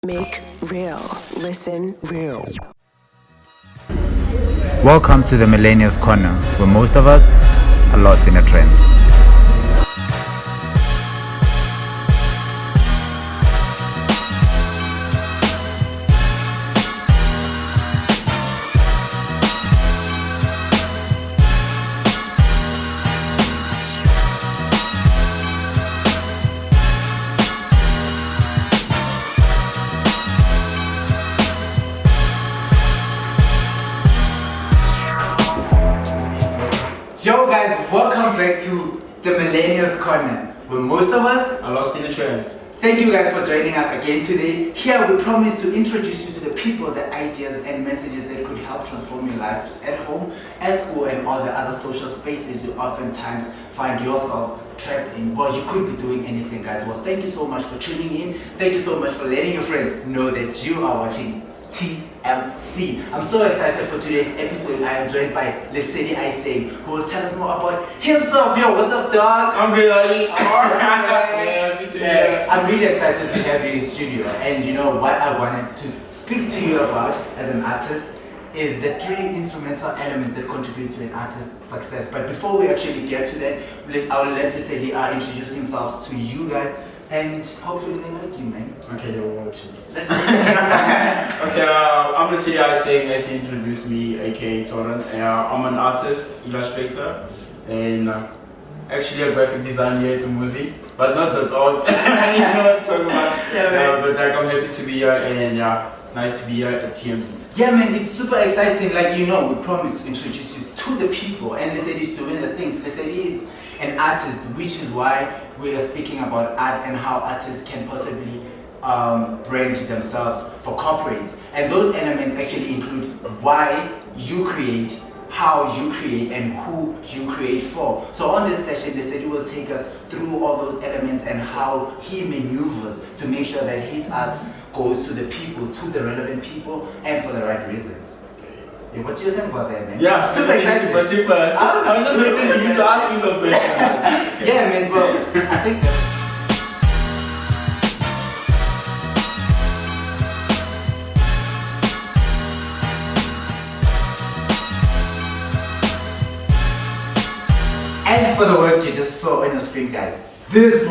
Make real. Listen real. Welcome to the Millennials Corner, where most of us are lost in a trance. Yo guys, welcome back to the Millennials Corner, where most of us are lost in the trends. Thank you guys for joining us again today. Here we promise to introduce you to the people, the ideas and messages that could help transform your life at home, at school and all the other social spaces you oftentimes find yourself trapped in. Well, you could be doing anything guys. Well, thank you so much for tuning in. Thank you so much for letting your friends know that you are watching TMC. I'm so excited for today's episode. I am joined by Lesedi Isay, who will tell us more about himself. Yo, what's up, dog? I'm good, Ali. I'm alright, man. Yeah, me too. I'm really excited to have you in studio. And you know what I wanted to speak to you about as an artist is the three instrumental elements that contribute to an artist's success. But before we actually get to that, I will let Lesedi introduce themselves to you guys. And hopefully they like you, man. Okay, they're watching. Let's Okay, I'm Lesedi Isay, as you introduced me, aka Torrent. I'm an artist, illustrator, and actually a graphic designer here at Muzi, but not that old. You know what I'm talking about. Yeah, but like, I'm happy to be here, and yeah, it's nice to be here at TMZ. Yeah, man, it's super exciting. Like, you know, we promised to introduce you to the people, and Lesedi is doing the things. Lesedi is an artist, which is why we are speaking about art and how artists can possibly brand themselves for corporates. And those elements actually include why you create, how you create, and who you create for. So on this session, Lesedi will take us through all those elements and how he maneuvers to make sure that his art goes to the people, to the relevant people, and for the right reasons. Yeah, what do you think about that, man? Yeah, super excited. Super. I'm just waiting for you to ask me some questions. Yeah, man, bro. I think that. And for the work you just saw on your screen, guys, this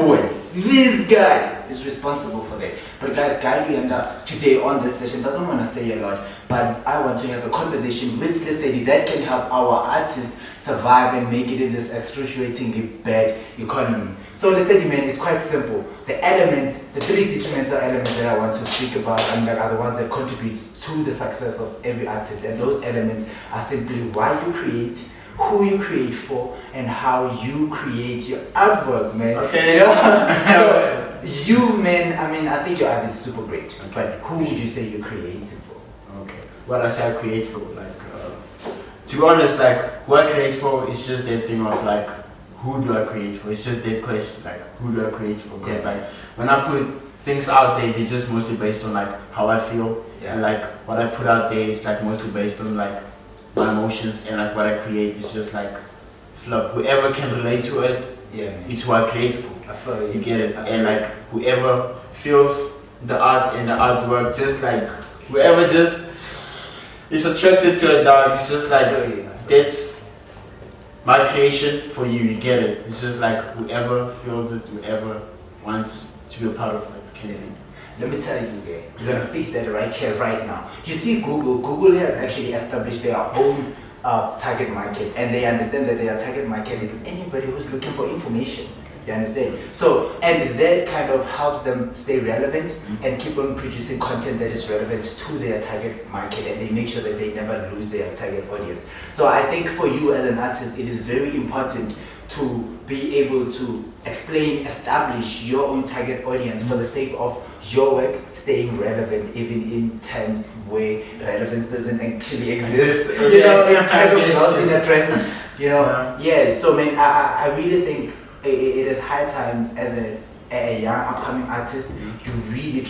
guy is responsible for that. But guys, Luyanda today on this session doesn't want to say a lot, but I want to have a conversation with Lesedi that can help our artists survive and make it in this excruciatingly bad economy. So Lesedi, man, it's quite simple. The elements, the three detrimental elements that I want to speak about are the ones that contribute to the success of every artist. And those elements are simply why you create, who you create for, and how you create your artwork, man. Okay. You know? So you, man, I think your art is super great. Okay. But who would you say you're creating for? Okay. What I say I create for, to be honest, who I create for is just that thing of who do I create for? It's just that question, who do I create for? Because when I put things out there, they're just mostly based on how I feel, and what I put out there is mostly based on my emotions, and what I create is just whoever can relate to it, is who I create for. I feel you get it, and whoever feels the art and the artwork, just whoever just is attracted to it, dog. It's just that's my creation for you. You get it. It's just whoever feels it, whoever wants to be a part of it, can be. Let me tell you, you're gonna fix that right here, right now. You see, Google has actually established their own target market, and they understand that their target market is anybody who's looking for information. You understand? So, and that kind of helps them stay relevant and keep on producing content that is relevant to their target market, and they make sure that they never lose their target audience. So I think for you as an artist, it is very important to be able to establish your own target audience for the sake of your work staying relevant even in times where relevance doesn't actually exist. You know, it's kind of lost in a trend. You know, so man, I really think it is high time as a young upcoming artist, you really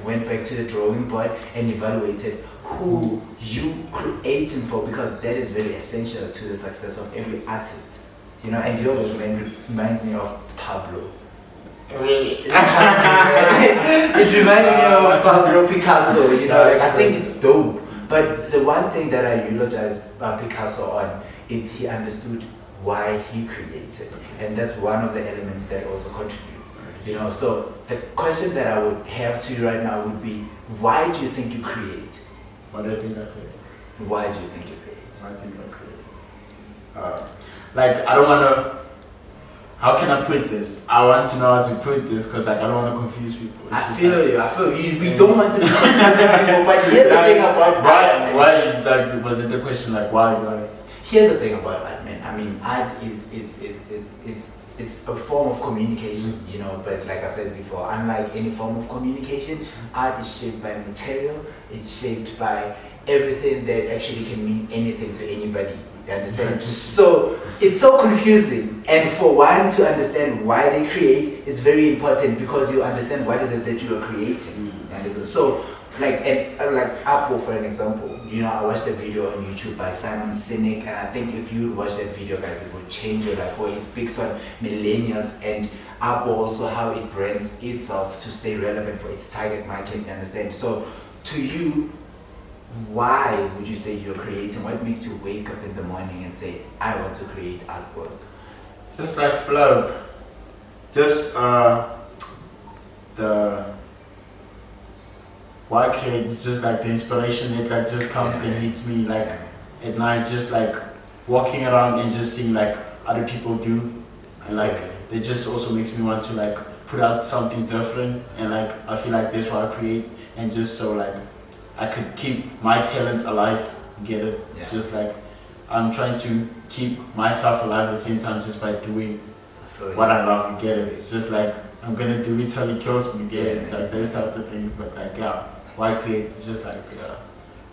went back to the drawing board and evaluated who you creating for, because that is very essential to the success of every artist. You know, and your work reminds me of Pablo. It reminds me of Pablo Picasso, you know, like, I think it's dope. But the one thing that I eulogize Picasso on is he understood why he created. And that's one of the elements that also contribute. You know, so the question that I would have to you right now would be, why do you think you create? Why do you think I create? Why do you think you create? I think I create. Like, I don't want to. How can I put this? I want to know how to put this because, like, I don't want to confuse people. I feel you. We don't want to be confusing people, but here's the thing about art. Why? Like, was it the question? Like, why do I? Here's the thing about art, man. I mean, art is a form of communication, you know. But like I said before, unlike any form of communication, art is shaped by material. It's shaped by everything that actually can mean anything to anybody. You understand? So it's so confusing, and for one to understand why they create is very important because you understand what is it that you are creating. You understand? So like Apple, for an example, you know, I watched a video on YouTube by Simon Sinek, and I think if you watch that video, guys, it would change your life. Where he speaks on millennials and Apple, also how it brands itself to stay relevant for its target market. You understand? So to you, why would you say you're creating? What makes you wake up in the morning and say, I want to create artwork? Just like flow. Just the why I create is just like the inspiration that like just comes and hits me like at night, just like walking around and just seeing like other people do, and like it just also makes me want to like put out something different, and like I feel like that's why I create, and just so like I could keep my talent alive, get it? Yeah. It's just like I'm trying to keep myself alive at the same time just by doing what I love, get it? It's just like I'm gonna do it till it kills me, get it? Like those type of things, but like why create? It's just like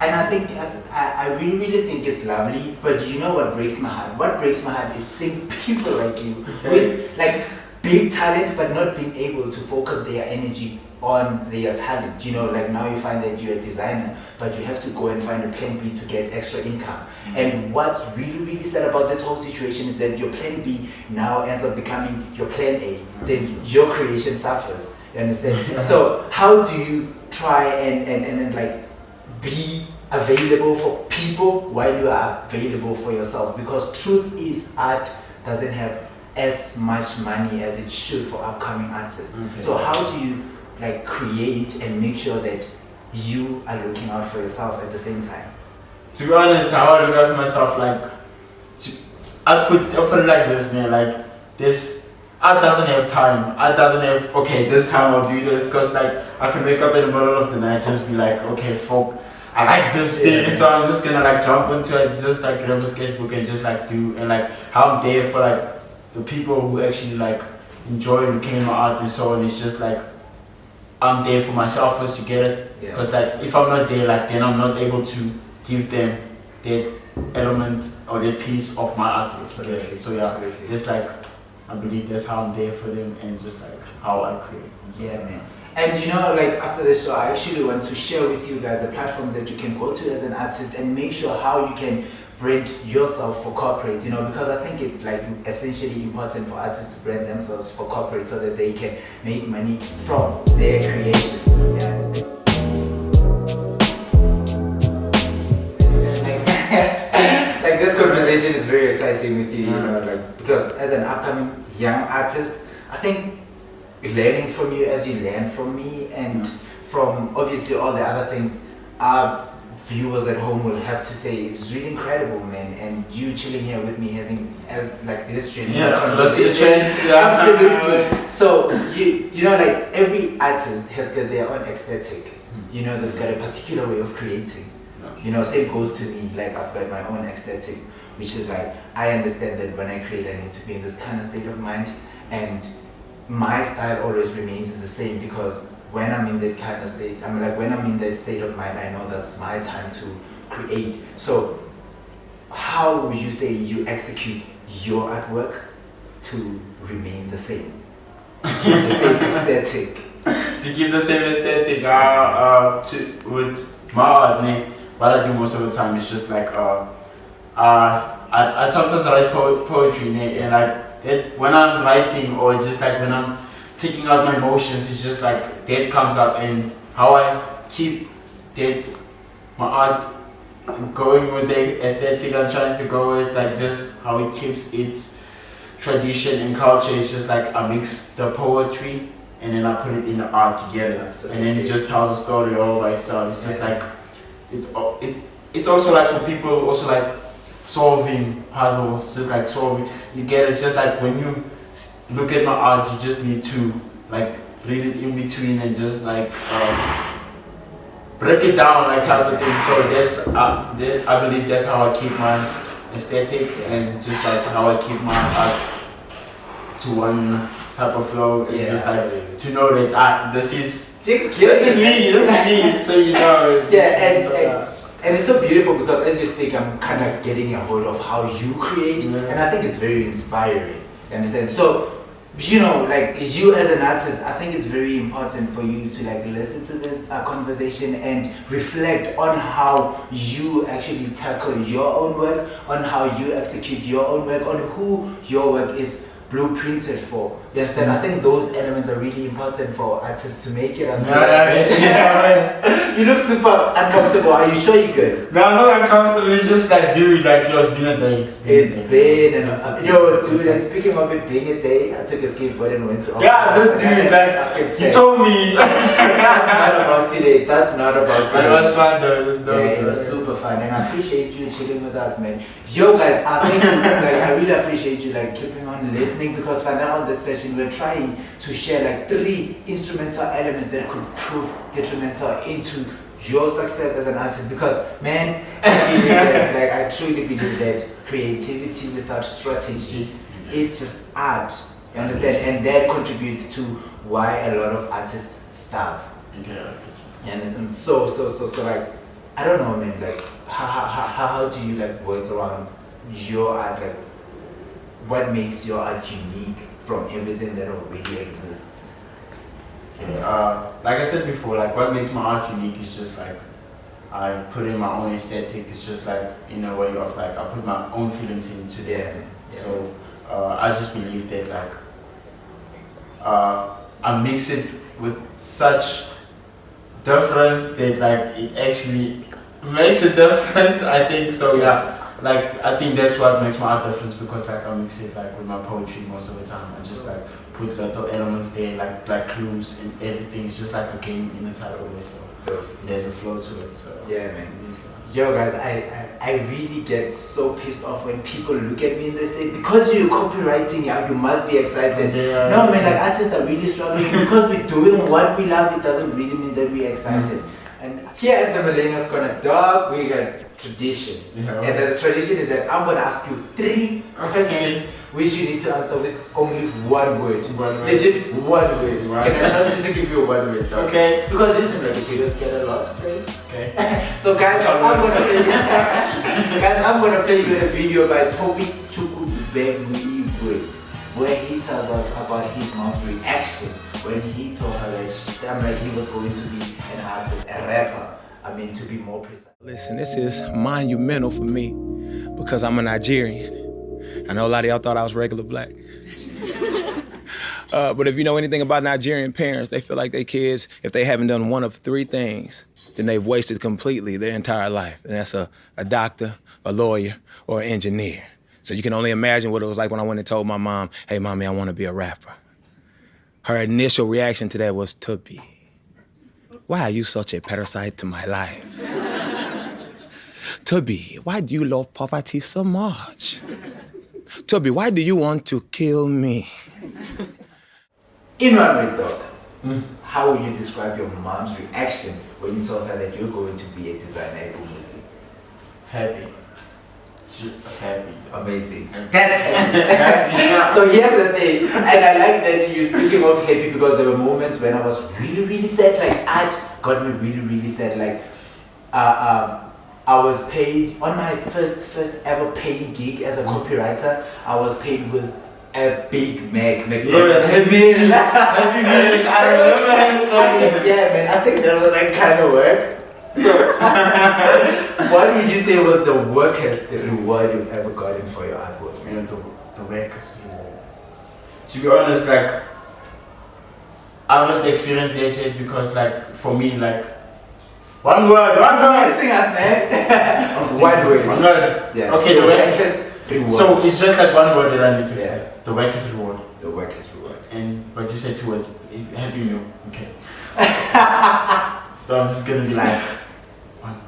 And I think I really think it's lovely, but you know what breaks my heart? What breaks my heart is seeing people like you with like big talent but not being able to focus their energy on their talent. You know, like now you find that you're a designer, but you have to go and find a plan B to get extra income. And what's really sad about this whole situation is that your plan B now ends up becoming your plan A. Then your creation suffers. You understand? So how do you try and like be available for people while you are available for yourself? Because truth is, art doesn't have as much money as it should for upcoming artists. So how do you like create and make sure that you are looking out for yourself at the same time? To be honest, how I look out for myself, like I'll put it like this, man. Like this, art doesn't have time. Art doesn't have okay. This time I'll do this, cause like I can wake up in the middle of the night, just be like, okay, fuck, I like this thing, so I'm just gonna like jump into it, just like grab a sketchbook and just like do, and like how I'm there for like the people who actually like enjoy looking at my art and so on. It's just like I'm there for myself first to get it, because like if I'm not there, like then I'm not able to give them that element or that piece of my art. Absolutely. So it's like I believe that's how I'm there for them, and just like how I create. Man. And you know, like after this show, I actually want to share with you guys the platforms that you can go to as an artist and make sure how you can brand yourself for corporates, you know, because I think it's like essentially important for artists to brand themselves for corporates so that they can make money from their creations. Like this conversation is very exciting with you, you know, like because as an upcoming young artist, I think learning from you as you learn from me and from obviously all the other things our viewers at home will have to say it's really incredible, man. And you chilling here with me having as like this conversation. Absolutely. So you know, like every artist has got their own aesthetic. You know, they've got a particular way of creating. You know, same goes to me. Like I've got my own aesthetic, which is like I understand that when I create, I need to be in this kind of state of mind, and my style always remains the same because when I'm in that kind of state, I mean, like when I'm in that state of mind, I know that's my time to create. So, how would you say you execute your artwork to remain the same, to keep the same aesthetic? To keep the same aesthetic, with my art, what I do most of the time is just like I sometimes write poetry, and like when I'm writing or just like when I'm taking out my emotions. It's just like that comes up, and how I keep that my art going with the aesthetic I'm trying to go with, like just how it keeps its tradition and culture. It's just like I mix the poetry and then I put it in the art together. Absolutely. And then it just tells a story all by itself. It's just like it's also like for people also like solving puzzles, just like solving. You get it's just like when you look at my art, you just need to like read it in between and just like break it down like type of thing. So that's I believe that's how I keep my aesthetic and just like how I keep my art to one type of flow. And just like to know that this is me. So you know. And it's so beautiful because as you speak, I'm kind of getting a hold of how you create, and I think it's very inspiring. You understand? So, you know, like you as an artist, I think it's very important for you to like listen to this conversation and reflect on how you actually tackle your own work, on how you execute your own work, on who your work is blueprinted for. You understand? I think those elements are really important for artists to make it. You look super uncomfortable. Are you sure you're good? No, I'm not uncomfortable. It's just like, dude, like, it's been a day. It's been and dude, and speaking of it being a day, I took a skateboard and went to this dude, like, you told me. That's not about today. That's not about today. It was fun though. It was super fun, and I appreciate you chilling with us, man. Yo, guys, I think I really appreciate you like keeping on listening, because for now on this session we're trying to share like 3 instrumental elements that could prove detrimental into your success as an artist. Because man, I truly believe that creativity without strategy is just art. You understand? And that contributes to why a lot of artists starve. Okay. You understand? So like, I don't know, man. Like, how do you like work around your art? Like, what makes your art unique from everything that already exists? Okay. Like I said before, like what makes my art unique is just like I put in my own aesthetic. It's just like in a way of like I put my own feelings into it. So I just believe that like I mix it with such difference that like it actually makes a difference. I think so. Yeah. Like I think that's what makes my art different, because like I mix it like with my poetry most of the time. I just like put little elements there, like clues and everything. It's just like a game in a type of way. So there's a flow to it. So yeah, man. Yo, guys, I really get so pissed off when people look at me and they say, because you're copywriting, you must be excited. No, man, like artists are really struggling because we're doing what we love. It doesn't really mean that we're excited. And here at the Millennials Corner, dog, we got tradition. And the tradition is that I'm gonna ask you 3 questions which you need to answer with only one word. Legit one word. Can I tell you to give you a 1 word? Okay. Because you seem like a kid, get a lot to say. Okay. So guys, I'm gonna play you a video by Toby Chukubemwe, where he tells us about his mom's reaction when he told her that he was going to be an artist, a rapper. I mean, to be more precise. Listen, this is monumental for me because I'm a Nigerian. I know a lot of y'all thought I was regular black. But if you know anything about Nigerian parents, they feel like their kids, if they haven't done one of 3 things, then they've wasted completely their entire life. And that's a doctor, a lawyer, or an engineer. So you can only imagine what it was like when I went and told my mom, hey, mommy, I want to be a rapper. Her initial reaction to that was, Tubby, why are you such a parasite to my life? Tubby, why do you love poverty so much? Tubby, why do you want to kill me? In one way, dog, how would you describe your mom's reaction when you told her that you're going to be a designer at music? Happy. Amazing. That's happy. So here's the thing, and I like that you're speaking of happy, because there were moments when I was really, really sad. Like art got me really, really sad. Like I was paid on my first ever paying gig as a copywriter. I was paid with a Big Mac. Happy Meal. Happy Meal. I remember that story. Yeah, man. I think that was like kind of work. So, what would you say was the workest reward you've ever gotten for your artwork? You know, the workest reward. To be honest, like I haven't experienced that yet because, like, for me, like, one word. Missing us, man. One word. One word. Yeah. Okay, the work is reward. so it's just like one word that I need to Yeah. say. The work is reward. The work is reward. But you said 2 words. Happy meal. Okay. So I'm just gonna be like one word.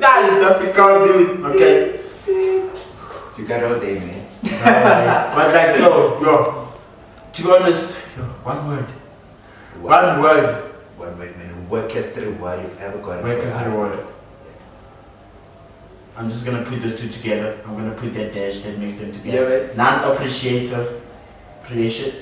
That is difficult, dude. Okay. You got all day, man. But like, yo, to be honest, one word. One word. One word, man. Work is the reward if ever got it. Work is the reward. I'm just gonna put those two together. I'm gonna put that dash that makes them together. Yeah, Non-appreciative.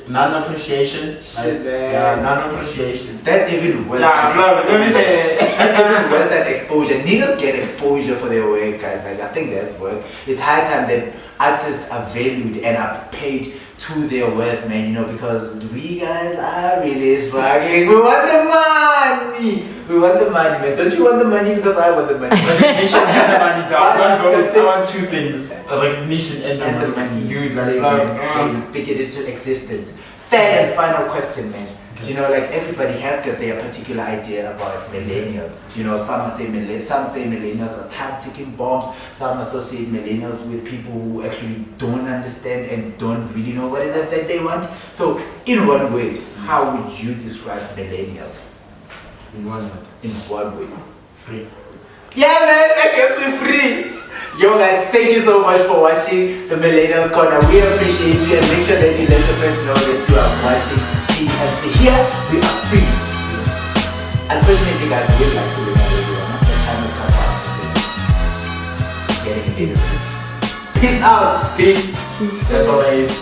Non-appreciation. Shit, man. Yeah, non-appreciation. That's even worse. Nah, bro, let me say it. That's even worse than exposure. Niggas get exposure for their work, guys. Like, I think that's work. It's high time that artists are valued and are paid to their worth, man. You know, because we guys are really struggling. We want the money. We want the money, man. Don't you want the money? Because I want the money. Recognition and the money, dog. I I want 2 things. Recognition and the money. Dude, like, speak it into existence. Third and final question, man. Okay. You know, like everybody has got their particular idea about millennials. You know, some say millennials are time-ticking bombs. Some associate millennials with people who actually don't understand and don't really know what is it that they want. So, in one word, how would you describe millennials? In one word. In one word. Free. Yeah, man, I guess we're free. Yo, guys, thank you so much for watching the Millennials Corner. We appreciate you and make sure that you let your friends know that you are watching TMC. Here, we are free. Unfortunately, guys, we'd like to remind everyone that time has come for us to say, getting into it. Peace out. Peace. That's all there is.